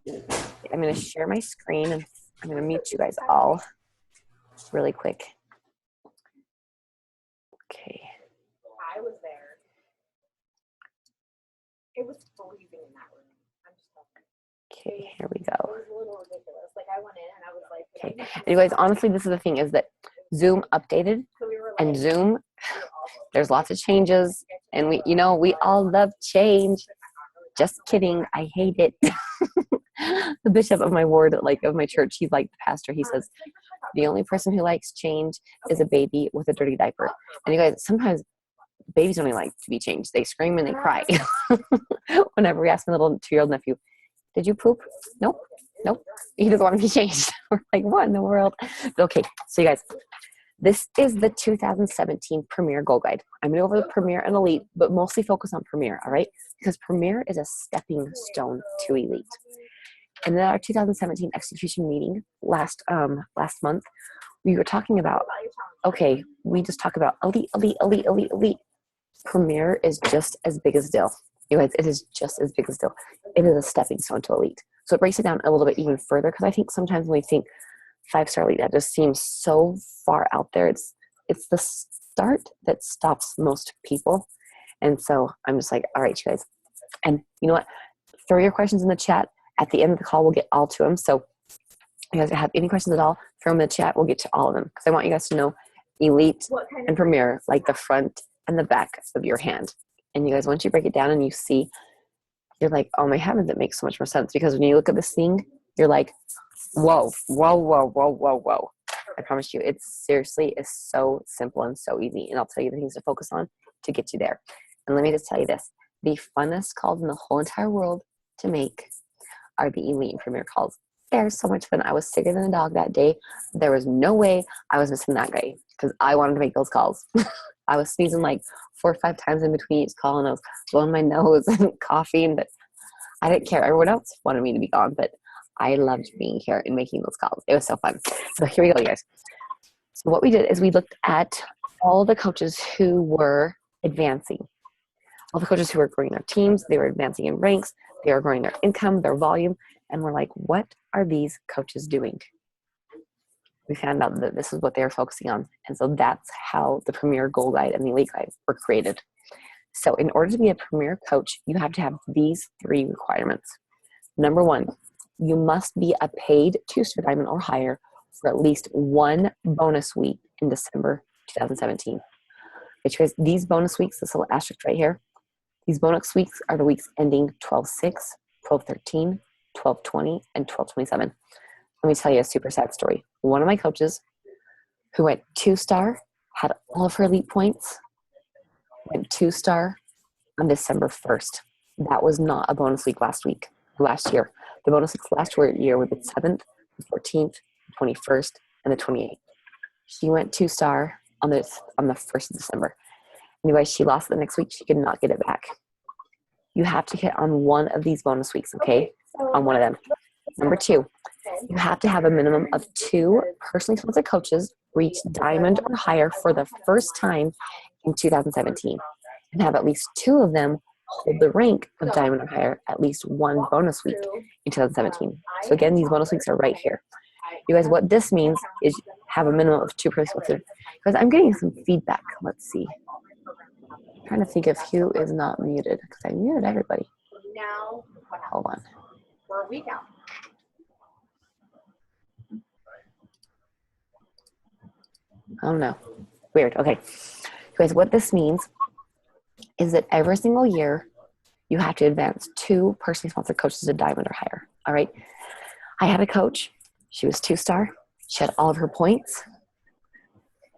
I'm going to share my screen and I'm going to mute you guys all really quick. Okay. I was there. It was freezing in that room. I'm just okay, here we go. It was a little ridiculous. Like I went in and I was like, okay. And you guys, honestly, this is the thing is that Zoom updated and Zoom, there's lots of changes and we all love change. Just kidding. I hate it. The bishop of my ward, like of my church, he's like the pastor. He says, the only person who likes change is a baby with a dirty diaper. And you guys, sometimes babies don't even like to be changed. They scream and they cry. Whenever we ask my little 2-year-old nephew, did you poop? Nope. He doesn't want to be changed. We're like, what in the world? Okay, so you guys, this is the 2017 Premier Goal Guide. I'm going to go over the Premier and Elite, but mostly focus on Premier, all right? Because Premier is a stepping stone to Elite. And then our 2017 execution meeting last month, we were talking about, okay, we just talk about elite. Premier is just as big as deal. You guys, it is just as big as deal. It is a stepping stone to elite. So it breaks it down a little bit even further because I think sometimes when we think 5-star elite, that just seems so far out there. It's the start that stops most people. And so I'm just like, all right, you guys. And you know what? Throw your questions in the chat. At the end of the call, we'll get all to them. So if you guys have any questions at all, throw them in the chat. We'll get to all of them because I want you guys to know Elite and Premier, like the front and the back of your hand. And you guys, once you break it down and you see, you're like, oh my heavens, it makes so much more sense. Because when you look at this thing, you're like, whoa. I promise you, it seriously is so simple and so easy. And I'll tell you the things to focus on to get you there. And let me just tell you this. The funnest calls in the whole entire world to make are the Elite and Premier calls. They're so much fun. I was sicker than a dog that day. There was no way I was missing that guy because I wanted to make those calls. I was sneezing like 4 or 5 times in between each call and I was blowing my nose and coughing, but I didn't care. Everyone else wanted me to be gone, but I loved being here and making those calls. It was so fun. So here we go, you guys. So what we did is we looked at all the coaches who were advancing. All the coaches who were growing their teams, they were advancing in ranks, they were growing their income, their volume, and we're like, what are these coaches doing? We found out that this is what they were focusing on. And so that's how the Premier Goal Guide and the Elite Guide were created. So in order to be a Premier coach, you have to have these 3 requirements. Number 1, you must be a paid 2-star diamond or higher for at least 1 bonus week in December 2017. Because these bonus weeks, this little asterisk right here, these bonus weeks are the weeks ending 12/6, 12/13, 12/20, and 12/27. Let me tell you a super sad story. One of my coaches who went 2-star, had all of her elite points, went 2-star on December 1st. That was not a bonus week last year. The bonus weeks last year were the 7th, the 14th, the 21st, and the 28th. She went 2-star on the 1st of December. Anyway, she lost it the next week. She could not get it back. You have to hit on one of these bonus weeks, okay? On one of them. Number 2, you have to have a minimum of 2 personally sponsored coaches reach diamond or higher for the first time in 2017 and have at least 2 of them hold the rank of diamond or higher at least 1 bonus week in 2017. So again, these bonus weeks are right here. You guys, what this means is have a minimum of 2 personally sponsored. Because I'm getting some feedback. Let's see. I'm trying to think of who is not muted because I muted everybody. now, Hold on. we're a week out. I don't know. Weird. Okay. Guys, what this means is that every single year you have to advance 2 personally sponsored coaches to diamond or higher. All right. I had a coach. She was 2-star. She had all of her points.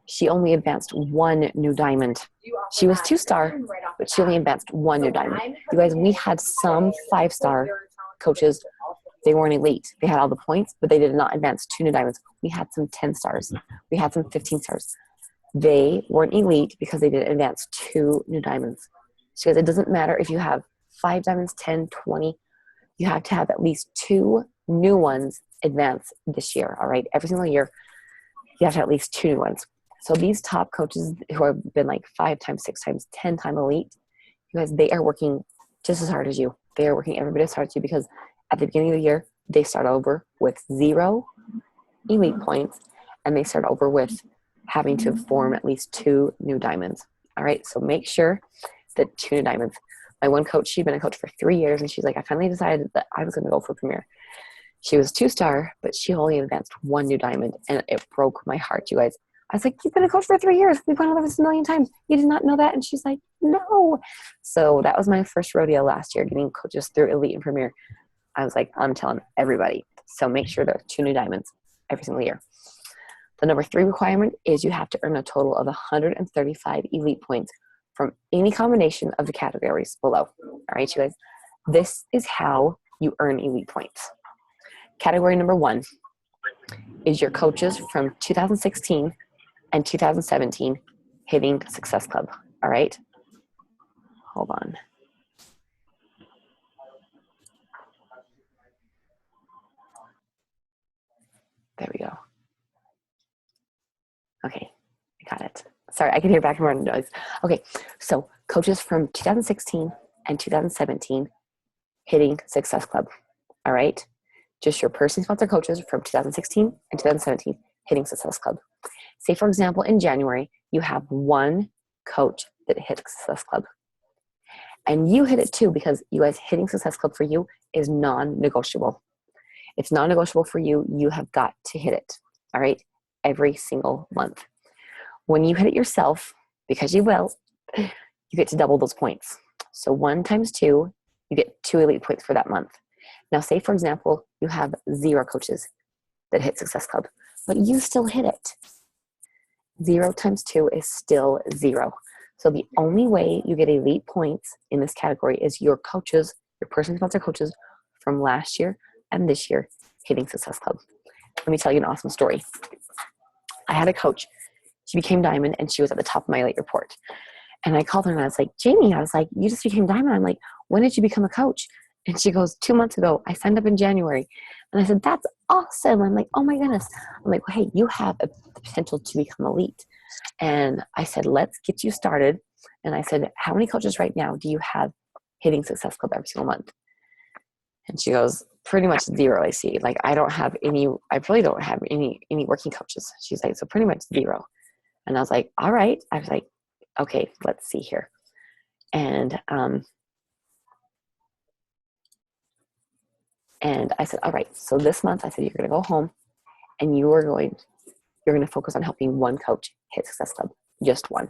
She only advanced 1 new diamond. She was 2-star, but she only advanced 1 new diamond. You guys, we had some 5-star coaches. They weren't elite. They had all the points, but they did not advance 2 new diamonds. We had some 10 stars. We had some 15 stars. They weren't elite because they didn't advance 2 new diamonds. So it doesn't matter if you have 5 diamonds, 10, 20. You have to have at least 2 new ones advance this year, all right? Every single year, you have to have at least 2 new ones. So these top coaches who have been like 5 times, 6 times, 10 time elite, you guys, they are working just as hard as you. They are working every bit as hard as you because at the beginning of the year, they start over with 0 elite points, and they start over with having to form at least 2 new diamonds. All right, so make sure that 2 new diamonds. My one coach, she'd been a coach for 3 years, and she's like, I finally decided that I was going to go for Premier. She was 2-star, but she only advanced 1 new diamond, and it broke my heart, you guys. I was like, you've been a coach for 3 years. We've gone over this a million times. You did not know that? And she's like, no. So that was my first rodeo last year, getting coaches through Elite and Premier. I was like, I'm telling everybody. So make sure there are 2 new diamonds every single year. The number 3 requirement is you have to earn a total of 135 elite points from any combination of the categories below. All right, you guys. This is how you earn elite points. Category number 1 is your coaches from 2016 and 2017 hitting Success Club. All right. Hold on. There we go. Okay, I got it. Sorry, I can hear background noise. Okay, so coaches from 2016 and 2017 hitting Success Club. All right. Just your personally sponsored coaches from 2016 and 2017 hitting Success Club. Say, for example, in January, you have 1 coach that hit Success Club. And you hit it too, because you guys hitting Success Club for you is non-negotiable. It's non-negotiable for you. You have got to hit it. All right. Every single month. When you hit it yourself, because you will, you get to double those points. So 1 times 2, you get 2 elite points for that month. Now, say, for example, you have 0 coaches that hit Success Club, but you still hit it. 0 times 2 is still 0. So the only way you get elite points in this category is your coaches, your personally sponsored coaches from last year and this year hitting Success Club. Let me tell you an awesome story. I had a coach. She became diamond, and she was at the top of my elite report. And I called her, and I was like, Jamie, I was like, you just became diamond. I'm like, when did you become a coach? And she goes, 2 months ago. I signed up in January. And I said, that's awesome. I'm like, oh my goodness. I'm like, well, hey, you have the potential to become elite. And I said, let's get you started. And I said, how many coaches right now do you have hitting Success Club every single month? And she goes, pretty much 0, I see. Like, I really don't have any working coaches. She's like, so pretty much 0. And I was like, all right. I was like, okay, let's see here. And I said, all right, so this month, I said, you're going to go home and you're going to focus on helping 1 coach hit Success Club, just 1.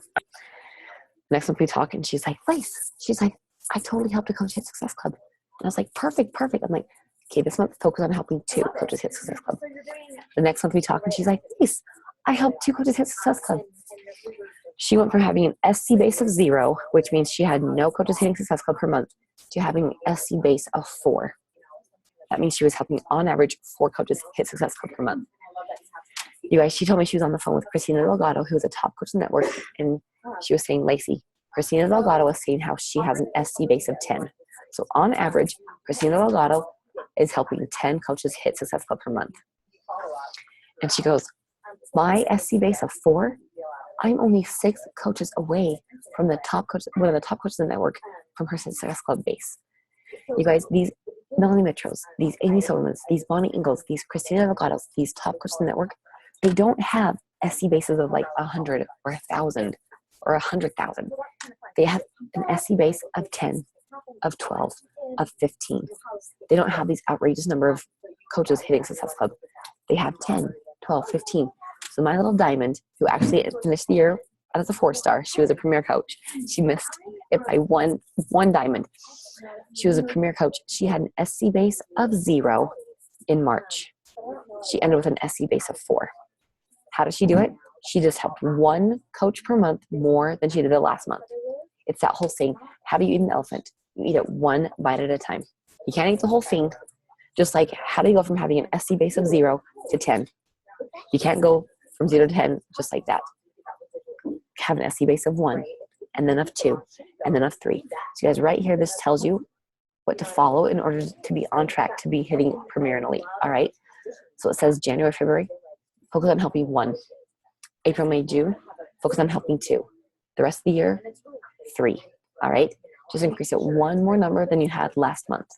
Next month we talk, and she's like, Grace, she's like, I totally helped a coach hit Success Club. And I was like, perfect. I'm like, okay, this month focus on helping 2 coaches hit Success Club. The next month we talk, and she's like, Grace, I helped 2 coaches hit Success Club. She went from having an SC base of 0, which means she had no coaches hitting Success Club per month, to having an SC base of 4. That means she was helping, on average, 4 coaches hit Success Club per month. You guys, she told me she was on the phone with Christina Delgado, who's a top coach in the network, and she was saying, Lacey, Christina Delgado was saying how she has an SC base of 10. So on average, Christina Delgado is helping 10 coaches hit Success Club per month. And she goes, my SC base of 4, I'm only 6 coaches away from the top coach, one of the top coaches in the network, from her Success Club base. You guys, these Melanie Mitros, these Amy Solomons, these Bonnie Ingalls, these Christina Delgados, these top coaches in the network, they don't have SC bases of like 100 or 1,000 or 100,000. They have an SC base of 10, of 12, of 15. They don't have these outrageous number of coaches hitting Success Club. They have 10, 12, 15. So my little diamond, who actually finished the year as a 4-star, she was a premier coach. She missed it by one diamond. She was a premier coach. She had an SC base of 0 in March. She ended with an SC base of 4. How did she do it? She just helped 1 coach per month more than she did the last month. It's that whole saying, how do you eat an elephant? You eat it 1 bite at a time. You can't eat the whole thing. Just like, how do you go from having an SC base of 0 to 10? You can't go from 0 to 10 just like that. Have an SC base of 1, and then of 2, and then of 3. So you guys, right here, this tells you what to follow in order to be on track to be hitting Premier and Elite. All right. So it says January, February, focus on helping 1. April, May, June, focus on helping 2. The rest of the year, 3. All right. Just increase it 1 more number than you had last month.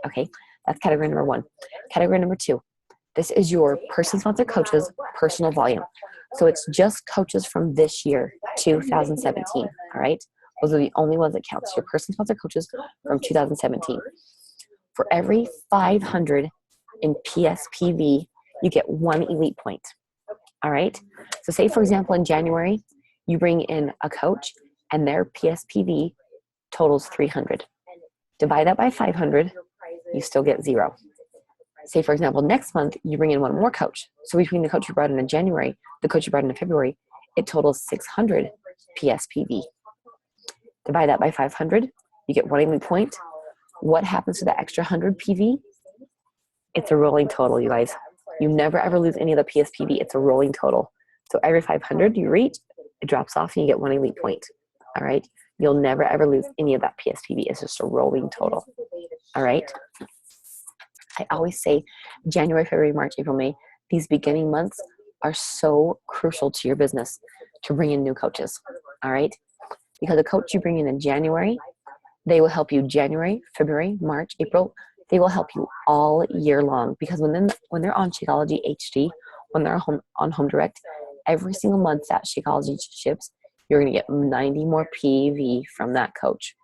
Okay. That's category number 1. Category number 2. This is your person-sponsored coaches personal volume. So it's just coaches from this year, 2017. All right. Those are the only ones that count. Your person-sponsored coaches from 2017. For every 500 in PSPV, you get 1 elite point. All right. So say, for example, in January, you bring in a coach and their PSPV totals 300. Divide that by 500, you still get 0. Say, for example, next month, you bring in one more coach. So between the coach you brought in January, the coach you brought in February, it totals 600 PSPV. Divide that by 500, you get 1 elite point. What happens to the extra 100 PV? It's a rolling total, you guys. You never ever lose any of the PSPV. It's a rolling total. So every 500 you reach, it drops off and you get 1 elite point. All right. You'll never ever lose any of that PSPV. It's just a rolling total. All right. I always say January, February, March, April, May, these beginning months are so crucial to your business to bring in new coaches. All right. Because the coach you bring in January, they will help you January, February, March, April. They will help you all year long, because when they're on Shakeology HD, when they're on Home Direct, every single month that Shakeology ships, you're going to get 90 more PV from that coach,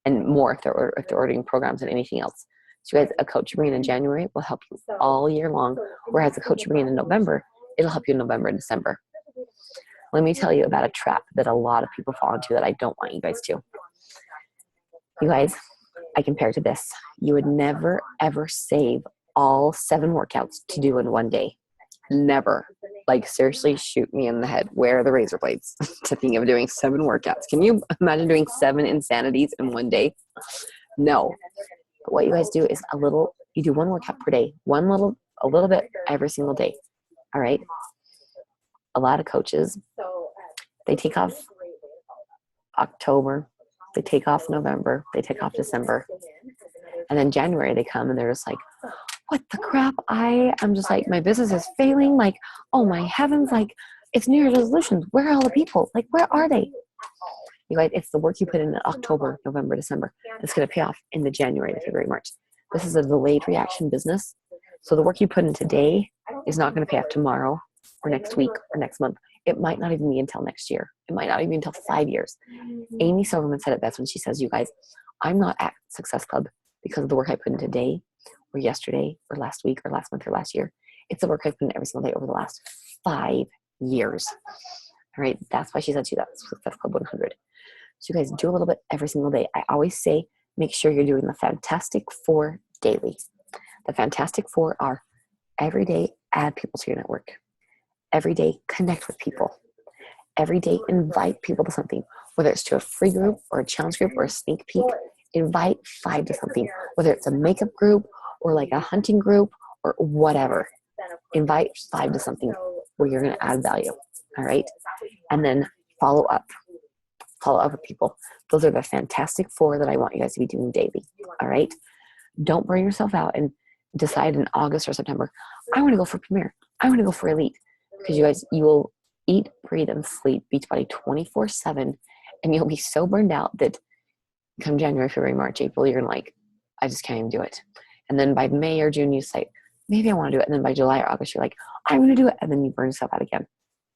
and more if they're ordering programs and anything else. So you guys, a coach you bring in January will help you all year long, whereas a coach you bring in November, it'll help you in November and December. Let me tell you about a trap that a lot of people fall into that I don't want you guys to. You guys, I compare it to this. You would never, ever save all 7 workouts to do in one day. Never. Like, seriously, shoot me in the head. Where are the razor blades to think of doing 7 workouts? Can you imagine doing 7 insanities in one day? No. But what you guys do is you do 1 workout per day, a little bit every single day. All right. A lot of coaches, they take off October, they take off November, they take off December, and then January they come and they're just like, what the crap? I'm just like, my business is failing. Like, oh my heavens, like, it's New Year's resolutions. Where are all the people? Like, where are they? You guys, it's the work you put in October, November, December. It's going to pay off in the January to February, March. This is a delayed reaction business. So the work you put in today is not going to pay off tomorrow or next week or next month. It might not even be until next year. It might not even be until 5 years. Amy Silverman said it best when she says, you guys, I'm not at Success Club because of the work I put in today or yesterday or last week or last month or last year. It's the work I've put in every single day over the last 5 years. All right. That's why she said to that Success Club 100. So you guys do a little bit every single day. I always say, make sure you're doing the Fantastic Four daily. The Fantastic Four are every day, add people to your network. Every day, connect with people. Every day, invite people to something, whether it's to a free group or a challenge group or a sneak peek. Invite 5 to something, whether it's a makeup group or like a hunting group or whatever. Invite 5 to something where you're going to add value. All right. And then follow up with people. Those are the Fantastic Four that I want you guys to be doing daily. All right. Don't burn yourself out and decide in August or September, I want to go for Premier. I want to go for Elite. Because you guys, you will eat, breathe, and sleep Beachbody 24/7, and you'll be so burned out that come January, February, March, April, you're like, I just can't even do it. And then by May or June, you say, maybe I want to do it. And then by July or August, you're like, I'm going to do it. And then you burn yourself out again.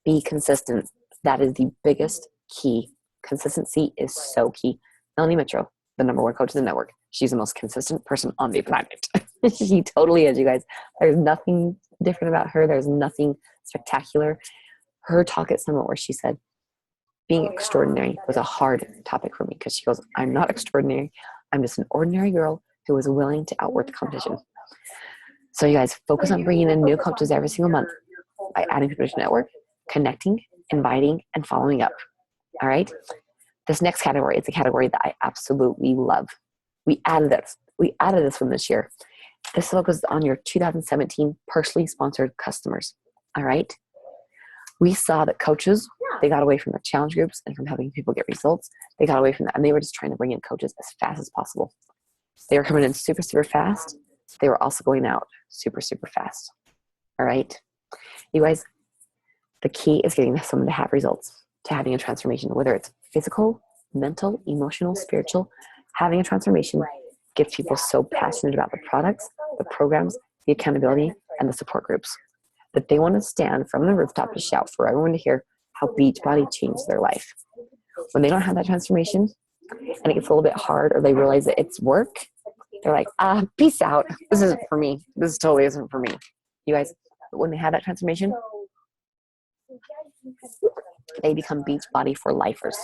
Be consistent. That is the biggest key. Consistency is so key. Melanie Mitchell, the #1 coach of the network, she's the most consistent person on the planet. She totally is, you guys. There's nothing different about her. There's nothing spectacular. Her talk at Summit where she said, being extraordinary was a hard topic for me, because she goes, I'm not extraordinary. I'm just an ordinary girl who was willing to outwork the competition. So you guys, focus on bringing in new coaches every single month by adding people to your network, connecting, inviting, and following up. All right. This next category is a category that I absolutely love. We added this from this year. This focuses on your 2017 personally sponsored customers. All right. We saw that coaches, they got away from the challenge groups and from helping people get results. They got away from that, and they were just trying to bring in coaches as fast as possible. They were coming in super, super fast. They were also going out super, super fast. All right. You guys, the key is getting someone to have results, to having a transformation, whether it's physical, mental, emotional, spiritual. Having a transformation gets people so passionate about the products, the programs, the accountability, and the support groups. That they want to stand from the rooftop to shout for everyone to hear how Beachbody changed their life. When they don't have that transformation and it gets a little bit hard, or they realize that it's work, they're like, peace out. This isn't for me. This totally isn't for me. You guys, when they have that transformation, they become Beachbody for lifers.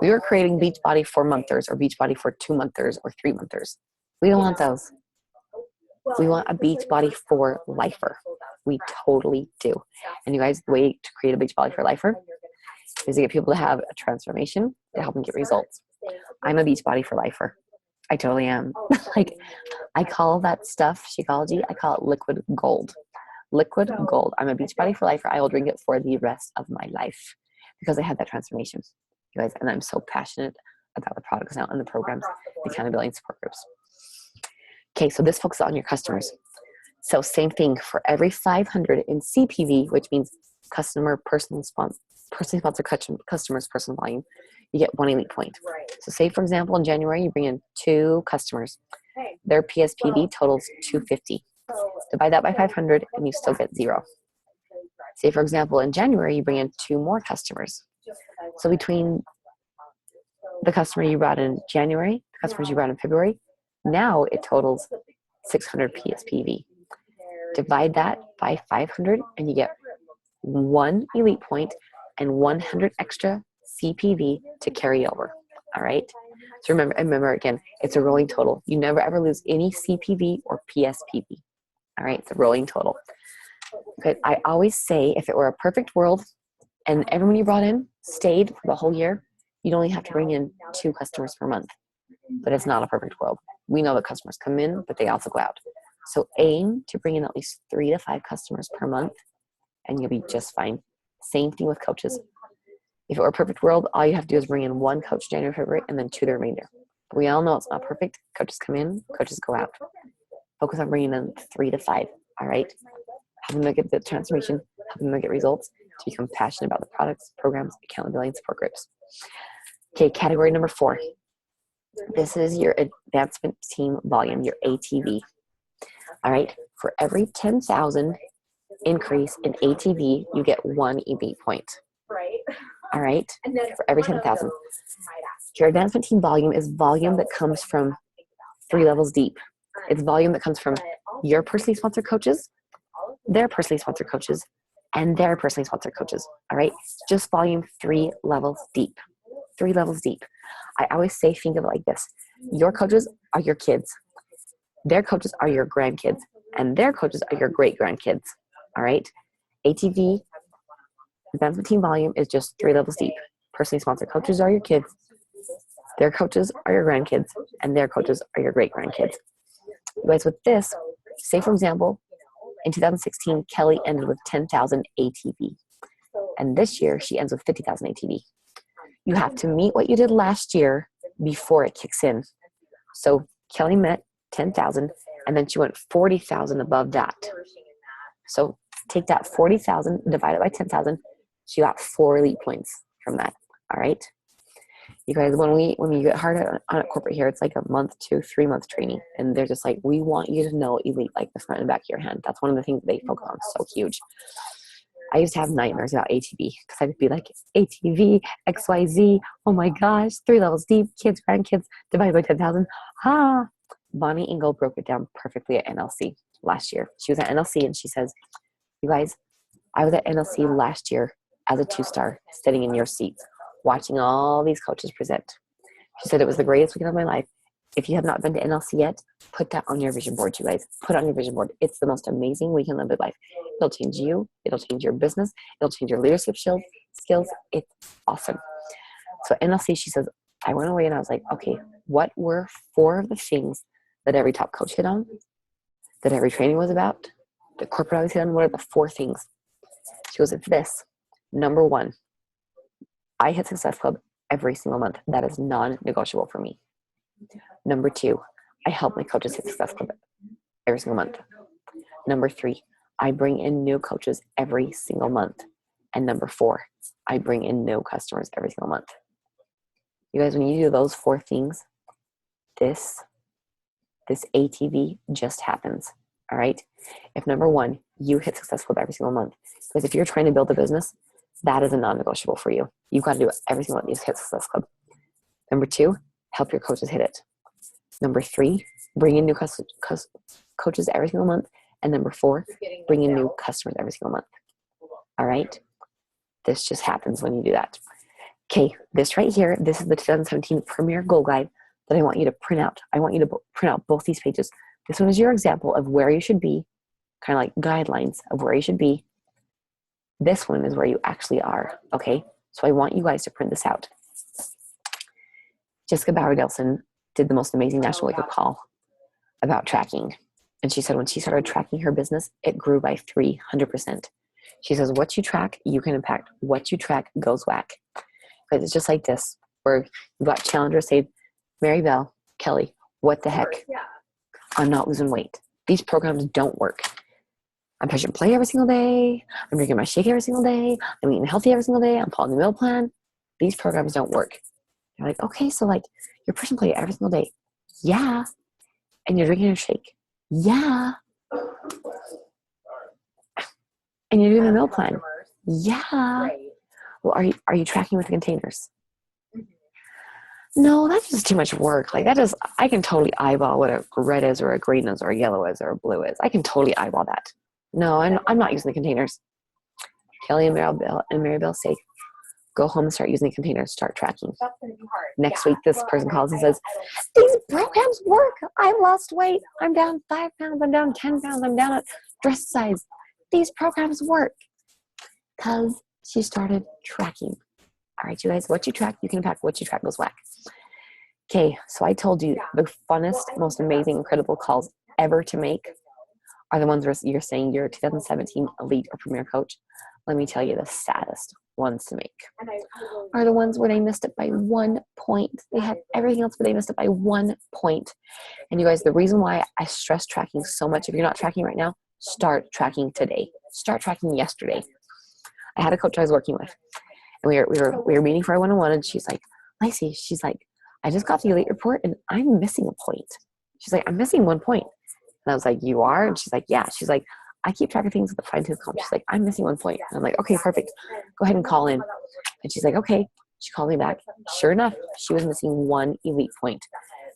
We were creating Beachbody for monthers or Beachbody for 2 monthers or 3 monthers. We don't want those. We want a Beachbody for lifer. We totally do. And you guys, the way to create a Beachbody for lifer is to get people to have a transformation to help them get results. I'm a Beachbody for lifer. I totally am. Like, I call that stuff, Shakeology, I call it liquid gold. Liquid gold. I'm a Beachbody for lifer. I will drink it for the rest of my life because I had that transformation, you guys. And I'm so passionate about the products now and the programs, the accountability and support groups. Okay, so this focuses on your customers. So same thing for every 500 in CPV, which means personally sponsored customers, personal volume, you get 1 elite point. So say, for example, in January, you bring in 2 customers. Their PSPV totals 250. Divide that by 500 and you still get 0. Say, for example, in January, you bring in 2 more customers. So between the customer you brought in January, the customers you brought in February, now it totals 600 PSPV. Divide that by 500 and you get 1 elite point and 100 extra CPV to carry over. All right. So remember again, it's a rolling total. You never ever lose any CPV or PSPV. All right. It's a rolling total. Okay. I always say if it were a perfect world and everyone you brought in stayed for the whole year, you'd only have to bring in 2 customers per month. But it's not a perfect world. We know that customers come in, but they also go out. So aim to bring in at least 3 to 5 customers per month and you'll be just fine. Same thing with coaches. If it were a perfect world, all you have to do is bring in 1 coach January, February, and then 2 the remainder. We all know it's not perfect. Coaches come in, coaches go out. Focus on bringing in 3 to 5, all right? Help them get the transformation, help them get results, to become passionate about the products, programs, accountability, and support groups. Okay, category number 4. This is your advancement team volume, your ATV. All right, for every 10,000 increase in ATV, you get 1 elite point. All right, for every 10,000. Your advancement team volume is volume that comes from 3 levels deep. It's volume that comes from your personally sponsored coaches, their personally sponsored coaches, and their personally sponsored coaches. All right, just volume 3 levels deep. 3 levels deep. I always say, think of it like this. Your coaches are your kids. Their coaches are your grandkids. And their coaches are your great-grandkids. All right? ATV, advancement team volume, is just 3 levels deep. Personally sponsored coaches are your kids. Their coaches are your grandkids. And their coaches are your great-grandkids. You guys, with this, say, for example, in 2016, Kelly ended with 10,000 ATV. And this year, she ends with 50,000 ATV. You have to meet what you did last year before it kicks in. So Kelly met 10,000 and then she went 40,000 above that. So take that 40,000, divide it by 10,000. She got 4 elite points from that. All right. You guys, when we get hard on a corporate here, it's like a month to 3 month training. And they're just like, we want you to know elite like the front and back of your hand. That's one of the things they focus on. So huge. I used to have nightmares about ATV because I'd be like, ATV, XYZ, oh my gosh, 3 levels deep, kids, grandkids, divided by 10,000. Bonnie Engel broke it down perfectly at NLC last year. She was at NLC and she says, you guys, I was at NLC last year as a 2-star, sitting in your seats, watching all these coaches present. She said it was the greatest weekend of my life. If you have not been to NLC yet, put that on your vision board, you guys. Put it on your vision board. It's the most amazing weekend of your life. It'll change you. It'll change your business. It'll change your leadership skills. It's awesome. So NLC, she says, I went away and I was like, okay, what were 4 of the things that every top coach hit on, that every training was about, that corporate always hit on? What are the 4 things? She goes, it's this. Number 1, I hit Success Club every single month. That is non-negotiable for me. Number 2, I help my coaches hit Success Club every single month. Number 3, I bring in new coaches every single month. And number 4, I bring in new customers every single month. You guys, when you do those 4 things, this ATV just happens. All right. If number one, you hit Success Club every single month, because if you're trying to build a business, that is a non-negotiable for you. You've got to do it every single month. You hit Success Club. Number two, help your coaches hit it. Number three, bring in new coaches every single month. And number four, bring in new customers every single month. All right. This just happens when you do that. Okay, this right here, this is the 2017 Premier Goal Guide that I want you to print out. I want you to print out both these pages. This one is your example of where you should be, kind of like guidelines of where you should be. This one is where you actually are, okay? So I want you guys to print this out. Jessica Bauer-Delson did the most amazing national wake-up call about tracking. And she said when she started tracking her business, it grew by 300%. She says, what you track, you can impact. What you track goes whack. But it's just like this, where we've got challengers say, Mary Bell, Kelly, what the heck? I'm not losing weight. These programs don't work. I'm pushing play every single day. I'm drinking my shake every single day. I'm eating healthy every single day. I'm following the meal plan. These programs don't work. You're like, okay, so like you're pushing play every single day. Yeah. And you're drinking your shake. Yeah. And you're doing the meal plan. Yeah. Well, are you tracking with the containers? No, that's just too much work. Like I can totally eyeball what a red is or a green is or a yellow is or a blue is. I can totally eyeball that. No, I'm not using the containers. Kelly and Mary Bell say, go home and start using the containers. Start tracking. Next week, this person calls and says, these programs work. I've lost weight. I'm down 5 pounds. I'm down 10 pounds. I'm down a dress size. These programs work. Because she started tracking. All right, you guys, what you track, you can impact. What you track goes whack. Okay, so I told you the funnest, most amazing, incredible calls ever to make are the ones where you're saying you're a 2017 elite or premier coach. Let me tell you, the saddest ones to make are the ones where they missed it by 1 point. They had everything else, but they missed it by 1 point. And you guys, the reason why I stress tracking so much, if you're not tracking right now, start tracking today. Start tracking yesterday. I had a coach I was working with, and we were meeting for a one-on-one, and she's like, Lacey, she's like, I just got the elite report, and I'm missing a point. She's like, I'm missing 1 point. And I was like, you are? And she's like, yeah. She's like, I keep track of things with a fine-tooth comb. She's like, I'm missing 1 point. And I'm like, okay, perfect. Go ahead and call in. And she's like, okay. She called me back. Sure enough, she was missing 1 elite point.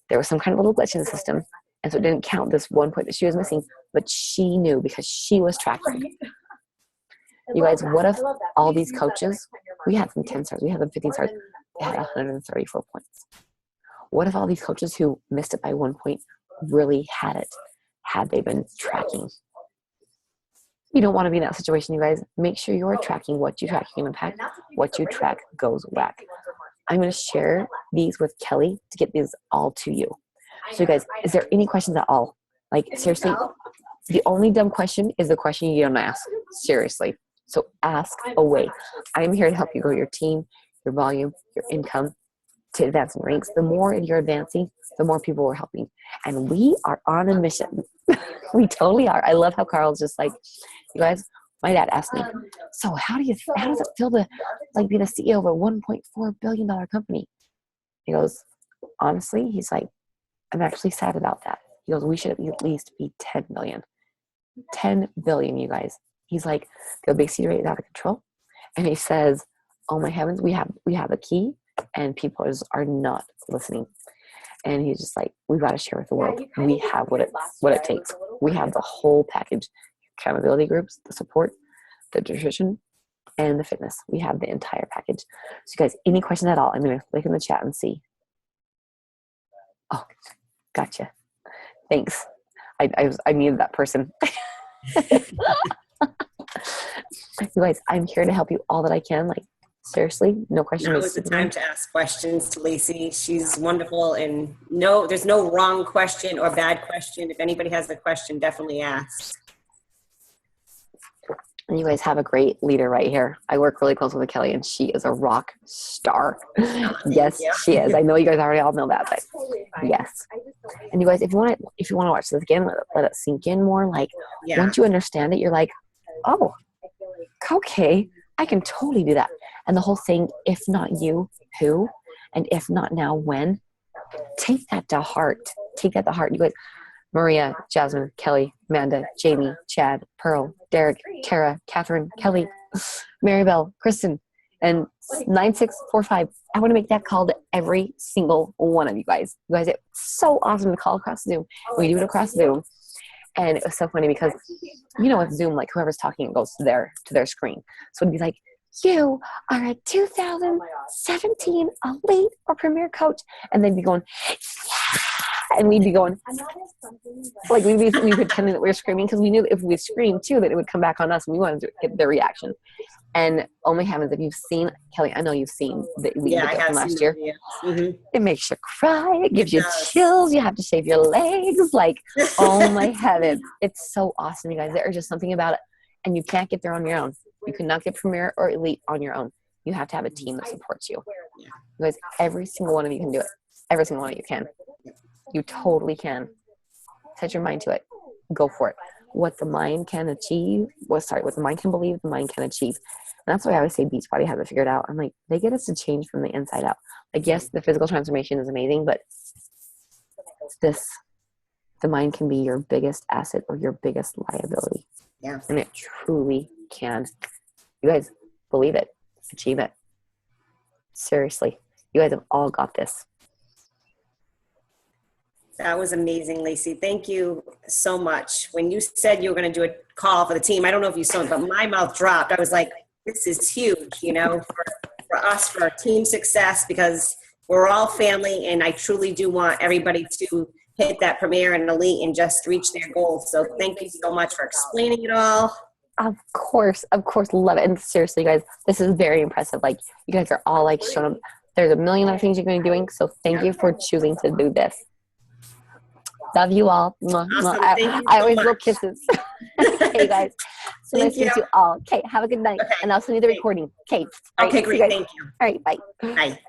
There was some kind of little glitch in the system, and so it didn't count this 1 point that she was missing, but she knew because she was tracking. You guys, what if all these coaches, we had them 10 stars, we had them 15 stars, they had 134 points. What if all these coaches who missed it by 1 point really had it, had they been tracking? You don't want to be in that situation, you guys. Make sure you're tracking. What you track, you can impact. What you track goes whack. I'm going to share these with Kelly to get these all to you. So you guys, is there any questions at all? Like, seriously, the only dumb question is the question you don't ask. Seriously. So ask away. I'm here to help you grow your team, your volume, your income, to advance in ranks. The more you're advancing, the more people we're helping. And we are on a mission. We totally are. I love how Carl's just like, you guys, my dad asked me, so how does it feel to like be the CEO of a $1.4 billion company? He goes, honestly, he's like, I'm actually sad about that. He goes, we should at least be 10 billion. 10 billion, you guys. He's like, the obesity rate is out of control. And he says, oh my heavens, we have a key and people are not listening. And he's just like, we've got to share with the world. We have what it takes. We have the whole package. Accountability groups, the support, the nutrition, and the fitness. We have the entire package. So you guys, any questions at all? I'm going to click in the chat and see. Oh, gotcha. Thanks. I needed that person. You guys, I'm here to help you all that I can. Like, seriously, no question. Now is the time to ask questions to Lacey. She's wonderful, and there's no wrong question or bad question. If anybody has a question, definitely ask. And you guys have a great leader right here. I work really close with Kelly, and she is a rock star. Yes, she is. I know you guys already all know that, but yes. And you guys, if you want to watch this again, let it sink in more. Like, once you understand it, you're like, oh, okay, I can totally do that. And the whole thing, if not you, who? And if not now, when? Take that to heart. Take that to heart. You guys, Maria, Jasmine, Kelly, Amanda, Jamie, Chad, Pearl, Derek, Tara, Catherine, Kelly, Maribel, Kristen, and 9645. I want to make that call to every single one of you guys. You guys, it's so awesome to call across Zoom. We do it across Zoom. And it was so funny because, with Zoom, like whoever's talking, it goes to their screen. So it'd be like, you are a 2017 elite or premier coach. And they'd be going, yeah! And we'd be going, like we'd be pretending that we were screaming because we knew that if we screamed too, that it would come back on us and we wanted to get their reaction. And oh my heavens, if you've seen, Kelly, I know you've seen the elite from last year. Mm-hmm. It makes you cry. It gives you chills. You have to shave your legs. Like, oh my heavens. It's so awesome, you guys. There's just something about it. And you can't get there on your own. You cannot get premier or elite on your own. You have to have a team that supports you. You guys, every single one of you can do it. Every single one of you can. You totally can. Set your mind to it. Go for it. What the mind can achieve, what the mind can believe, the mind can achieve. And that's why I always say Beachbody has it figured out. I'm like, they get us to change from the inside out. Like, yes, the physical transformation is amazing, but the mind can be your biggest asset or your biggest liability. Yeah. And it truly can. You guys believe it, achieve it. Seriously, you guys have all got this. That was amazing, Lacey. Thank you so much. When you said you were going to do a call for the team, I don't know if you saw it, but my mouth dropped. I was like, this is huge, for us, for our team success, because we're all family, and I truly do want everybody to hit that premier and elite and just reach their goals. So thank you so much for explaining it all. Of course, love it. And seriously, guys, this is very impressive. Like, you guys are all like showing up. There's a million other things you're going to be doing. So thank you for choosing to do this. Love you all. Awesome. I always blow kisses. Okay, guys. So nice to meet you all. Okay, have a good night. Okay. And I'll send you the recording. Okay. Okay, great. Thank you. All right, bye. Bye.